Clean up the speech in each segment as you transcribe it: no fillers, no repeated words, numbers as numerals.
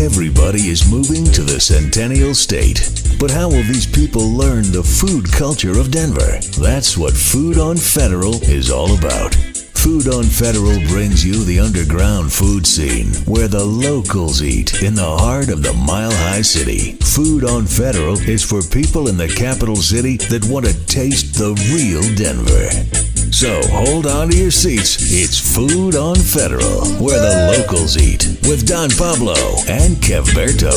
Everybody is moving to the Centennial State. But how will these people learn the food culture of Denver? That's what Food on Federal is all about. Food on Federal brings you the underground food scene, where the locals eat in the heart of the Mile High City. Food on Federal is for people in the capital city that want to taste the real Denver. So hold on to your seats. It's Food on Federal, where the locals eat, with Don Pablo and Kevberto.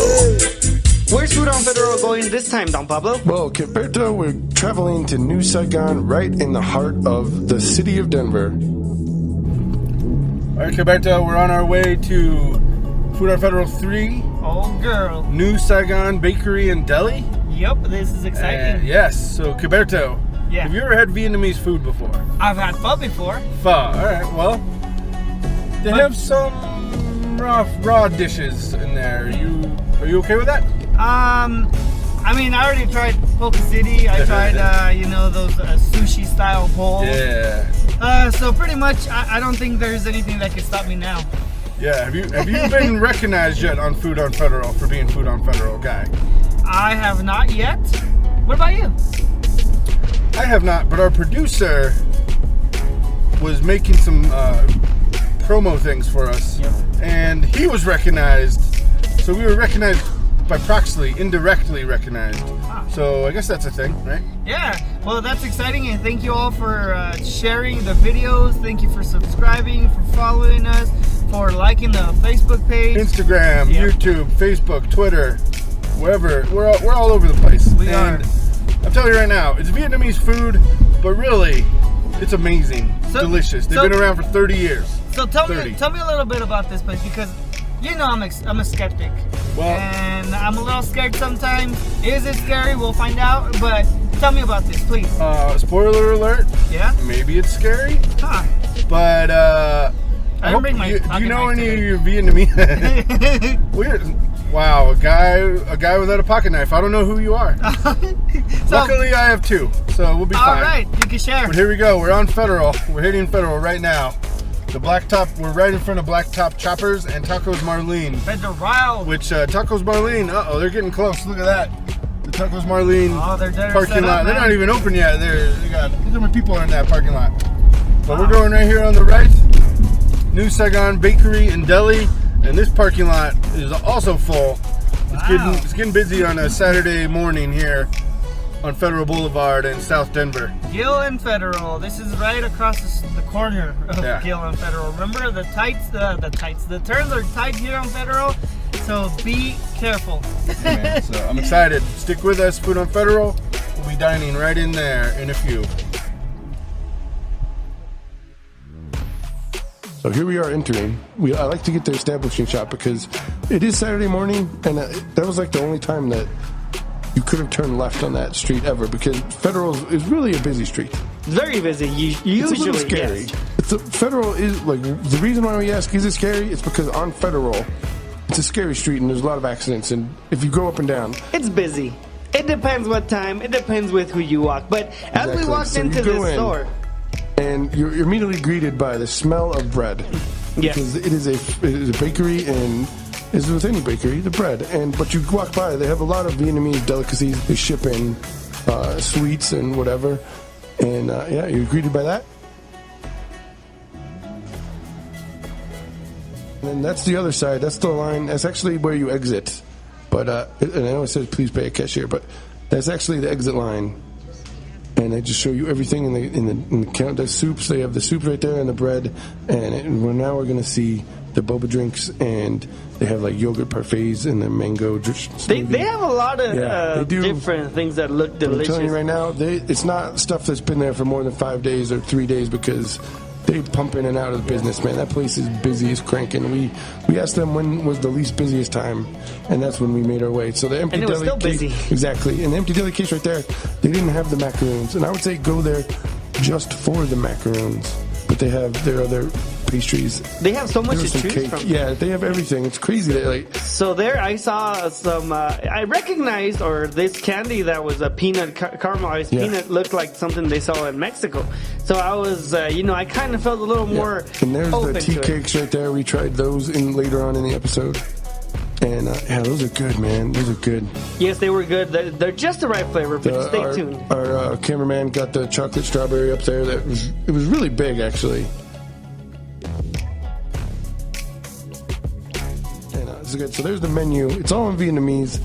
Where's Food on Federal going this time, Don Pablo? Well, Kevberto, we're traveling to New Saigon, right in the heart of the city of Denver. All right, Kevberto, we're on our way to Food on Federal 3. Oh, girl. New Saigon Bakery and Deli. Yep, this is exciting. Yes, so Kevberto, Yeah. have you ever had Vietnamese food before? I've had pho before. Pho, all right, well, they have some raw dishes in there. Are you okay with that? I mean, I already tried Poke City. I tried, those sushi style bowls. Yeah. So pretty much, I don't think there's anything that can stop me now. Yeah, have you been recognized yet on Food on Federal for being Food on Federal guy? I have not yet. What about you? I have not, but our producer was making some promo things for us, and he was recognized. So we were recognized by proxy, indirectly recognized. So I guess that's a thing, right? Yeah, well, that's exciting, and thank you all for sharing the videos. Thank you for subscribing, for following us, for liking the Facebook page, Instagram, YouTube, Facebook, Twitter, wherever. We're all over the place. We are. I'm telling you right now, it's Vietnamese food, but really, it's amazing, delicious. They've been around for 30 years. So tell me a little bit about this place, because I'm a skeptic, and I'm a little scared sometimes. Is it scary? We'll find out. But tell me about this, please. Spoiler alert. Yeah. Maybe it's scary. Huh. But I didn't bring my. Do you know any of your Vietnamese? Weird. Wow, a guy without a pocket knife. I don't know who you are. Luckily, I have two, so we'll be fine. All right, you can share. But here we go. We're on Federal. We're hitting Federal right now. The Blacktop. We're right in front of Blacktop Choppers and Tacos Marlene. Federal. Which Tacos Marlene? They're getting close. Look at that. The Tacos Marlene parking lot. They're not even open yet. Look how many people are in that parking lot. But we're going right here on the right. New Saigon Bakery and Deli. And this parking lot is also full. It's getting busy on a Saturday morning here on Federal Boulevard in South Denver. Gill and Federal. This is right across the corner of Gill and Federal. Remember the turns are tight here on Federal, so be careful. Yeah, so I'm excited. Stick with us, Food on Federal. We'll be dining right in there in a few. So here we are entering. I like to get the establishing shot because it is Saturday morning, and that was like the only time that you could have turned left on that street ever, because Federal is really a busy street. Very busy. Usually, it's a little scary. Yes. Federal is like the reason why we ask is it scary? It's because on Federal, it's a scary street and there's a lot of accidents. And if you go up and down, it's busy. It depends what time. It depends with who you walk. But as we walked into the store. And you're immediately greeted by the smell of bread. Yes. Because it is a bakery, and as with any bakery, the bread. But you walk by, they have a lot of Vietnamese delicacies. They ship in sweets and whatever. And you're greeted by that. And then that's the other side. That's the line. That's actually where you exit. But and I know it says please pay a cashier, but that's actually the exit line. And they just show you everything in the count. The soups, they have the soup right there and the bread. And now we're going to see the boba drinks, and they have like yogurt parfaits and the mango. They have a lot of different things that look delicious. I'm telling you right now, it's not stuff that's been there for more than 5 days or 3 days, because they pump in and out of the business, man. That place is busy as cranking. We asked them when was the least busiest time, and that's when we made our way. So the empty deli still case, busy. Exactly. And the empty deli case right there, they didn't have the macaroons, and I would say go there just for the macaroons. But they have their other pastries. They have so much to choose cake from. Yeah, they have everything. It's crazy. So there, I saw some. I recognized, this candy that was a peanut caramelized peanut looked like something they saw in Mexico. So I was, I kind of felt a little more. And there's open the tea cakes right there. We tried those later on in the episode. And yeah, those are good, man. Those are good. Yes, they were good. They're just the right flavor, but stay tuned. Our cameraman got the chocolate strawberry up there. It was really big, actually. And this is good. So there's the menu. It's all in Vietnamese.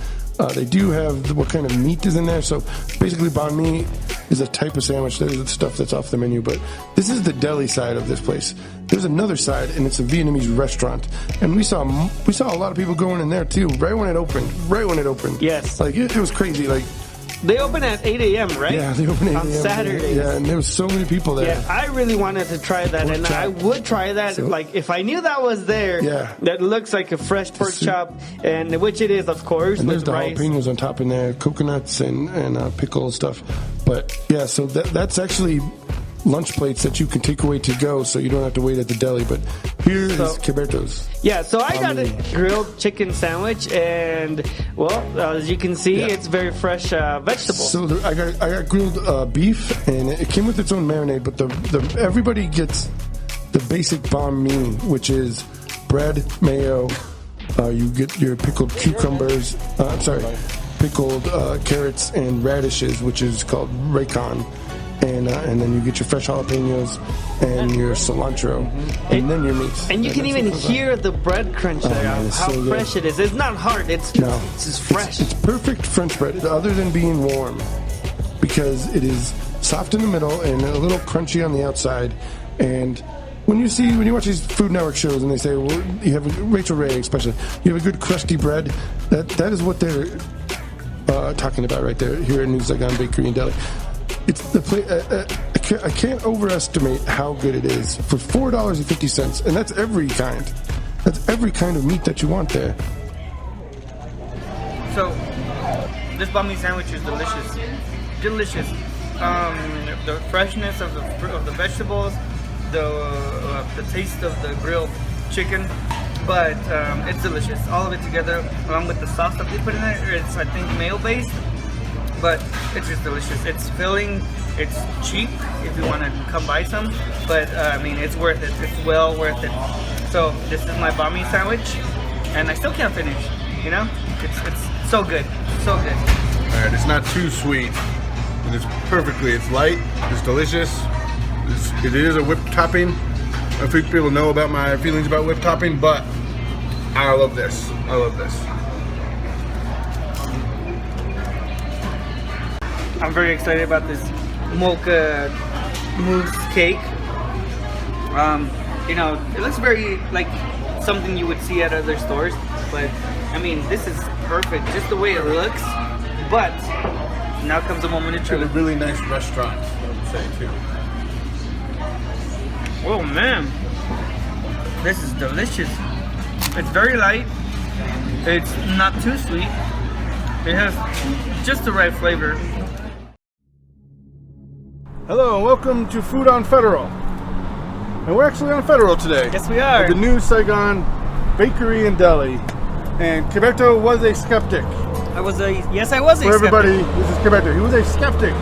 They do have what kind of meat is in there. So basically, banh mi is a type of sandwich. There's the stuff that's off the menu, but this is the deli side of this place. There's another side, and it's a Vietnamese restaurant. And we saw a lot of people going in there too. Right when it opened. Yes. Like it was crazy. Like they open at 8 a.m., right? Yeah, they open at 8 a.m. on Saturdays. Yeah, and there was so many people there. Yeah, I really wanted to try that, and I would try that. So, like, if I knew that was there, that looks like a fresh pork chop, and which it is, of course. And there's the rice. jalapenos on top in there, coconuts and pickle stuff. But yeah, so that's actually lunch plates that you can take away to go, so you don't have to wait at the deli. But here is Queberto's. Yeah, so I got a grilled chicken sandwich, and well, as you can see, it's very fresh vegetables. So I got grilled beef, and it came with its own marinade. But the everybody gets the basic banh mi, which is bread, mayo. You get your pickled cucumbers. Pickled carrots and radishes, which is called raycon. And then you get your fresh jalapenos and your cilantro, and then your meat. And you can even hear the bread crunch there, how fresh it is. It's not hard, it's just fresh. It's perfect French bread, other than being warm, because it is soft in the middle and a little crunchy on the outside. And when you watch these Food Network shows and they say, well, you have Rachel Ray especially, you have a good crusty bread, that is what they're talking about right there here in New Saigon Bakery and Deli. It's the I can't overestimate how good it is for $4.50, and that's every kind. That's every kind of meat that you want there. So this banh mi sandwich is delicious. The freshness of the vegetables, the taste of the grilled chicken, but it's delicious. All of it together, along with the sauce that they put in there. It's, I think, mayo based. But it's just delicious. It's filling. It's cheap if you want to come buy some. But I mean, it's worth it. It's well worth it. So this is my banh mi sandwich, and I still can't finish. You know, it's so good, so good. All right, it's not too sweet. It's perfectly. It's light. It's delicious. It is a whipped topping. I think people know about my feelings about whipped topping, but I love this. I love this. I'm very excited about this Mocha Mousse cake. You know, it looks very like something you would see at other stores, but I mean, this is perfect, just the way it looks. But now comes the moment of truth. At a really nice restaurant, I would say too. Oh man, this is delicious. It's very light. It's not too sweet. It has just the right flavor. Hello and welcome to Food on Federal. And we're actually on Federal today. Yes, we are. At the new Saigon Bakery and Deli. And Queberto was a skeptic. I was a skeptic. For everybody, this is Queberto. He was a skeptic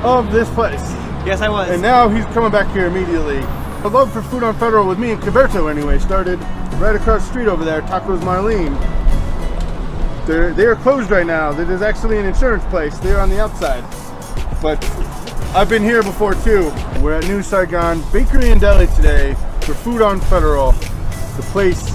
of this place. Yes, I was. And now he's coming back here immediately. The love for Food on Federal with me and Queberto anyway started right across the street over there, Tacos Marlene. They are closed right now. It is actually an insurance place. They're on the outside. But I've been here before too. We're at New Saigon Bakery and Deli today for Food on Federal, the place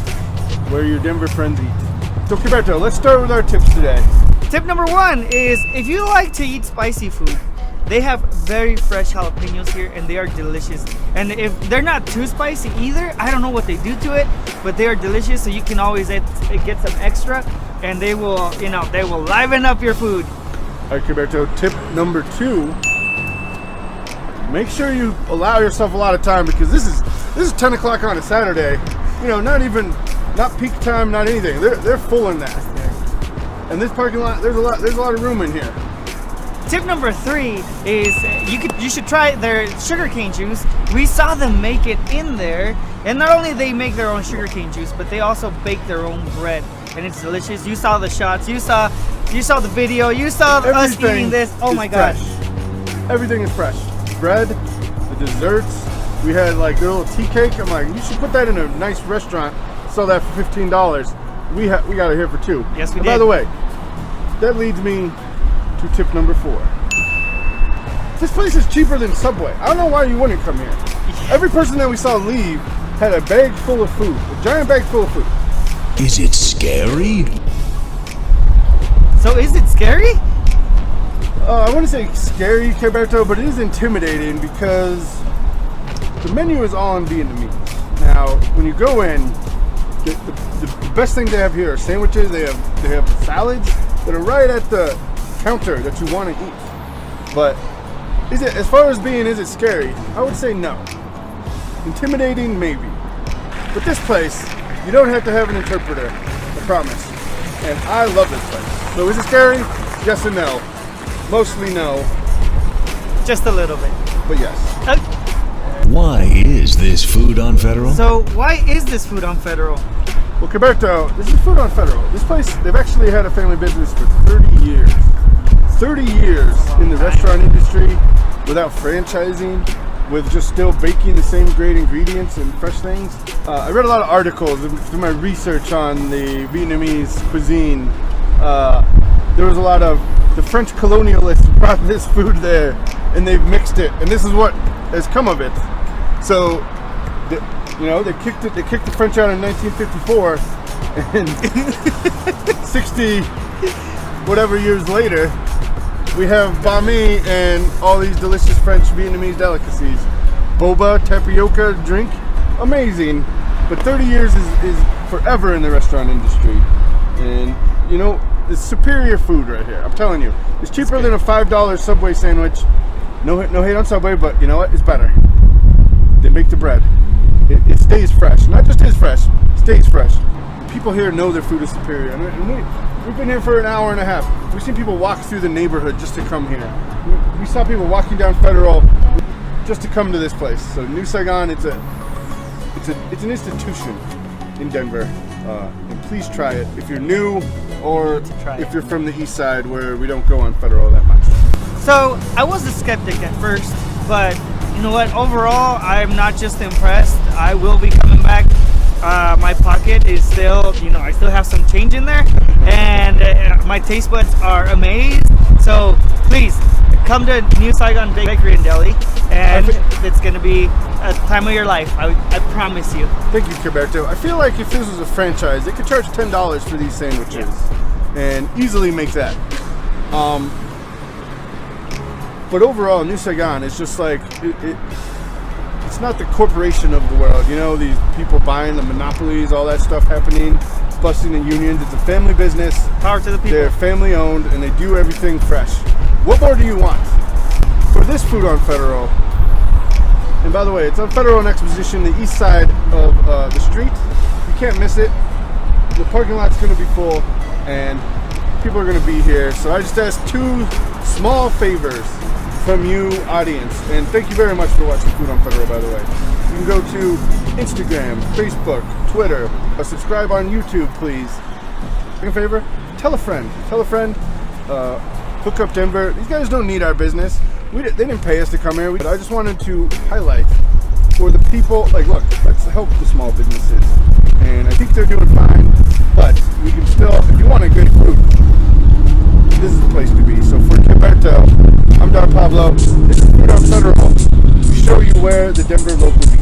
where your Denver friends eat. So Queberto, let's start with our tips today. Tip number one is if you like to eat spicy food, they have very fresh jalapenos here and they are delicious. And if they're not too spicy either, I don't know what they do to it, but they are delicious, so you can always get some extra and they will, they will liven up your food. All right, Queberto, tip number two. Make sure you allow yourself a lot of time because this is 10 o'clock on a Saturday. Not peak time, not anything. They're full in that. And this parking lot, there's a lot of room in here. Tip number three is you should try their sugarcane juice. We saw them make it in there, and not only they make their own sugarcane juice, but they also bake their own bread, and it's delicious. You saw the shots, you saw the video, you saw us eating this. Oh my gosh! Everything is fresh. Bread, the desserts. We had like a little tea cake. I'm like, you should put that in a nice restaurant. Sell that for $15. we got it here for 2. Yes, we and did. By the way, that leads me to tip number 4. This place is cheaper than Subway. I don't know why you wouldn't come here. Every person that we saw leave had a bag full of food, a giant bag full of food. Is it scary? So is it scary? I wouldn't say scary, Roberto, but it is intimidating because the menu is all in Vietnamese. Now, when you go in, the best thing they have here are sandwiches. They have salads that are right at the counter that you want to eat. But as far as is it scary? I would say no. Intimidating, maybe. But this place, you don't have to have an interpreter. I promise. And I love this place. So is it scary? Yes and no. Mostly no, Just a little bit. but yes. Why is this food on Federal? So why is this food on Federal? Well, Roberto, this is Food on Federal. This place, they've actually had a family business for 30 years. 30 years in the restaurant industry without franchising, with just still baking the same great ingredients and fresh things. I read a lot of articles through my research on the Vietnamese cuisine. There was a lot of the French colonialists brought this food there and they've mixed it, and this is what has come of it. So, they kicked the French out in 1954, and 60 whatever years later, we have banh mi and all these delicious French Vietnamese delicacies. Boba, tapioca drink, amazing. But 30 years is forever in the restaurant industry. And, it's superior food right here. I'm telling you. It's cheaper than a $5 Subway sandwich. No hate on Subway, but you know what? It's better. They make the bread. It stays fresh. Not just is fresh, it stays fresh. People here know their food is superior. And we've been here for an hour and a half. We've seen people walk through the neighborhood just to come here. We saw people walking down Federal just to come to this place. So New Saigon, it's an institution in Denver. And please try it if you're new or if you're from the east side where we don't go on Federal that much. So I was a skeptic at first, but you know what? Overall, I'm not just impressed. I will be coming back. My pocket is still, I still have some change in there, and my taste buds are amazed. So please come to New Saigon Bakery in Deli, and it's going to be a time of your life. I promise you. Thank you, Roberto. I feel like if this was a franchise, they could charge $10 for these sandwiches and easily make that. But overall, New Saigon is just like, it's not the corporation of the world. These people buying the monopolies, all that stuff happening, busting the unions. It's a family business. Power to the people. They're family owned and they do everything fresh. What more do you want? For this food on Federal, and by the way, it's on Federal and Exposition, the east side of the street. You can't miss it. The parking lot's going to be full and people are going to be here. So I just asked 2 small favors from you, audience. And thank you very much for watching Food on Federal, by the way. You can go to Instagram, Facebook, Twitter. Subscribe on YouTube, please. Do me a favor, tell a friend. Hook Up Denver. These guys don't need our business. They didn't pay us to come here. I just wanted to highlight for the people, look, let's help the small businesses. And I think they're doing fine, but we can still, if you want a good food, this is the place to be. So for Roberto, I'm Don Pablo. This is Food on Federal. We show you where the Denver locals eat.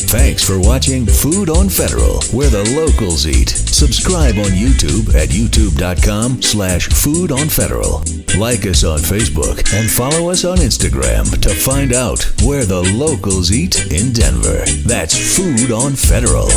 Thanks for watching Food on Federal, where the locals eat. Subscribe on YouTube at youtube.com/Food on Federal. Like us on Facebook and follow us on Instagram to find out where the locals eat in Denver. That's Food on Federal.